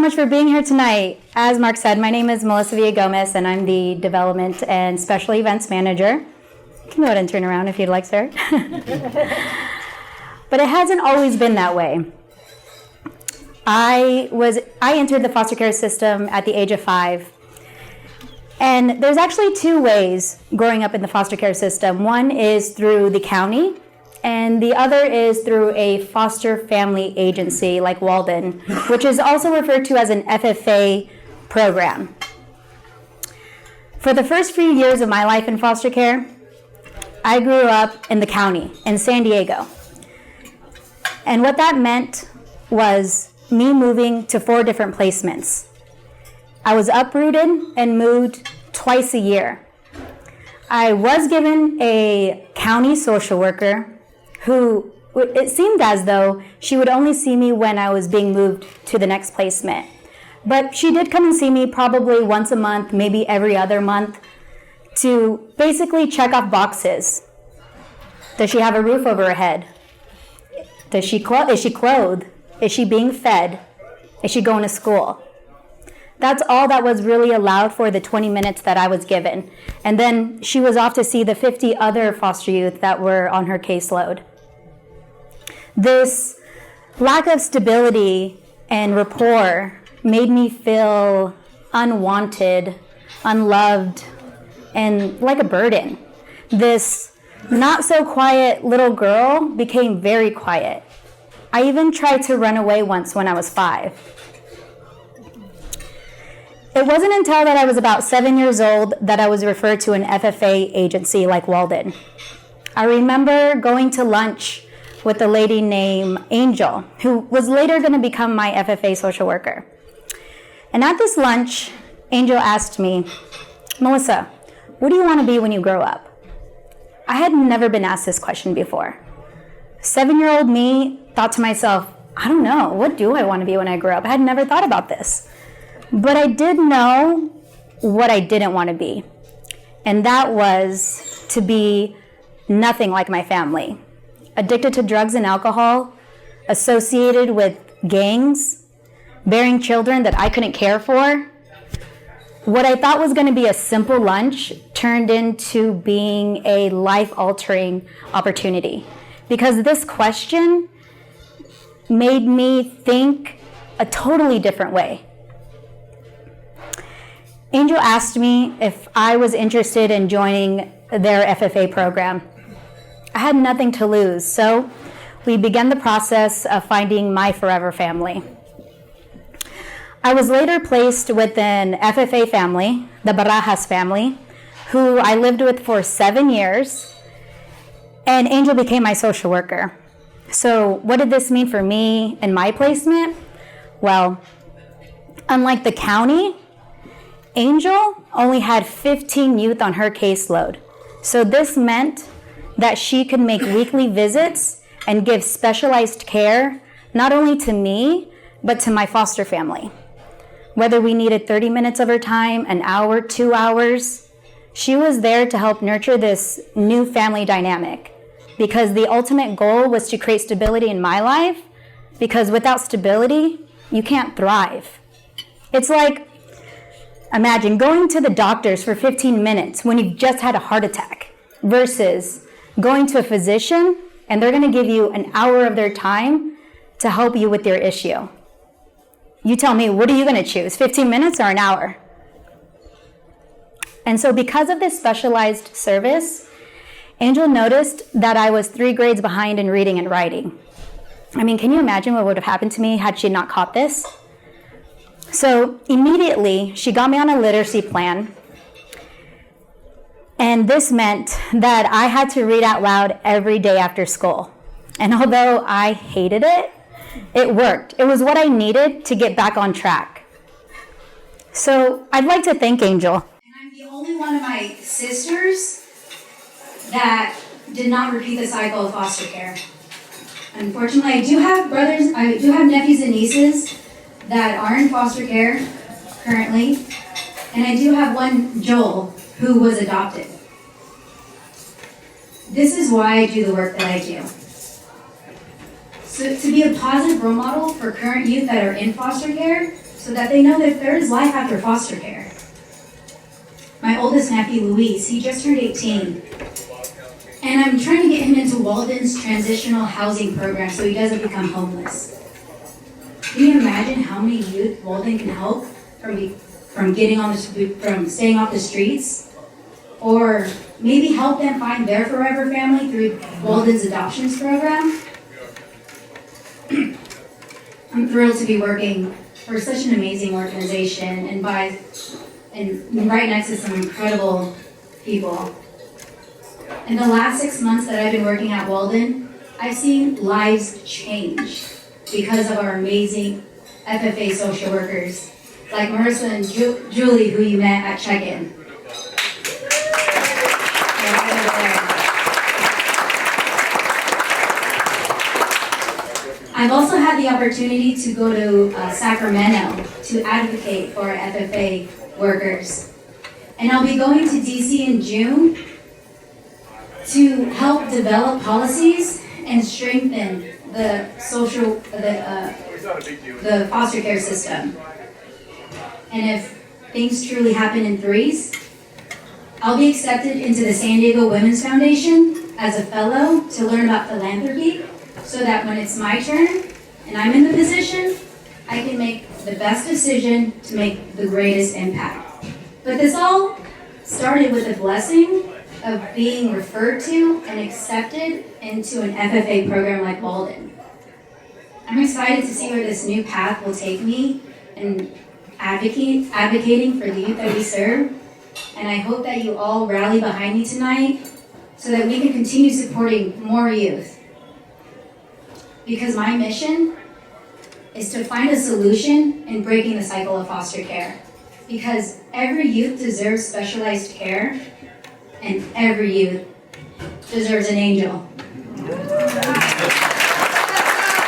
Much for being here tonight. As Mark said, my name is Melissa Villagomez, and I'm the Development and Special Events Manager. You can go ahead and turn around if you'd like, sir. But it hasn't always been that way. I entered the foster care system at the age of 5. And there's actually 2 ways growing up in the foster care system. One is through the county, and the other is through a foster family agency like Walden, which is also referred to as an FFA program. For the first few years of my life in foster care, I grew up in the county, in San Diego. And what that meant was me moving to 4 different placements. I was uprooted and moved twice a year. I was given a county social worker who, it seemed as though she would only see me when I was being moved to the next placement. But she did come and see me probably once a month, maybe every other month, to basically check off boxes. Does she have a roof over her head? Is she clothed? Is she being fed? Is she going to school? That's all that was really allowed for the 20 minutes that I was given. And then she was off to see the 50 other foster youth that were on her caseload. This lack of stability and rapport made me feel unwanted, unloved, and like a burden. This not so quiet little girl became very quiet. I even tried to run away once when I was 5. It wasn't until that I was about 7 years old that I was referred to an FFA agency like Walden. I remember going to lunch with a lady named Angel, who was later going to become my FFA social worker. And at this lunch, Angel asked me, "Melissa, what do you want to be when you grow up?" I had never been asked this question before. 7-year-old me thought to myself, I don't know, what do I want to be when I grow up? I had never thought about this. But I did know what I didn't want to be. And that was to be nothing like my family. Addicted to drugs and alcohol, associated with gangs, bearing children that I couldn't care for. What I thought was going to be a simple lunch turned into being a life-altering opportunity. Because this question made me think a totally different way. Angel asked me if I was interested in joining their FFA program. I had nothing to lose, so we began the process of finding my forever family. I was later placed with an FFA family, the Barajas family, who I lived with for 7 years, and Angel became my social worker. So what did this mean for me and my placement? Well, unlike the county, Angel only had 15 youth on her caseload. So this meant that she could make weekly visits and give specialized care, not only to me, but to my foster family. Whether we needed 30 minutes of her time, an hour, 2 hours, she was there to help nurture this new family dynamic. Because the ultimate goal was to create stability in my life, because without stability, you can't thrive. It's like, imagine going to the doctors for 15 minutes when you've just had a heart attack versus going to a physician and they're going to give you an hour of their time to help you with your issue. You tell me, what are you going to choose, 15 minutes or an hour? And so because of this specialized service, Angel noticed that I was 3 grades behind in reading and writing. I mean, can you imagine what would have happened to me had she not caught this? So immediately, she got me on a literacy plan. And this meant that I had to read out loud every day after school. And although I hated it, it worked. It was what I needed to get back on track. So I'd like to thank Angel. And I'm the only one of my sisters that did not repeat the cycle of foster care. Unfortunately, I do have nephews and nieces that are in foster care currently, and I do have one, Joel, who was adopted. This is why I do the work that I do. So to be a positive role model for current youth that are in foster care, so that they know that there is life after foster care. My oldest nephew, Luis, he just turned 18. And I'm trying to get him into Walden's transitional housing program so he doesn't become homeless. Can you imagine how many youth Walden can help from staying off the streets? Or maybe help them find their forever family through Walden's adoptions program? I'm thrilled to be working for such an amazing organization and right next to some incredible people. In the last 6 months that I've been working at Walden, I've seen lives change because of our amazing FFA social workers, like Marissa and Julie, who you met at check-in. I've also had the opportunity to go to Sacramento to advocate for FFA workers. And I'll be going to DC in June to help develop policies and strengthen the foster care system. And if things truly happen in threes, I'll be accepted into the San Diego Women's Foundation as a fellow to learn about philanthropy, so that when it's my turn and I'm in the position, I can make the best decision to make the greatest impact. But this all started with a blessing of being referred to and accepted into an FFA program like Walden. I'm excited to see where this new path will take me in advocating for the youth that we serve. And I hope that you all rally behind me tonight so that we can continue supporting more youth. Because my mission is to find a solution in breaking the cycle of foster care. Because every youth deserves specialized care, and every youth deserves an angel.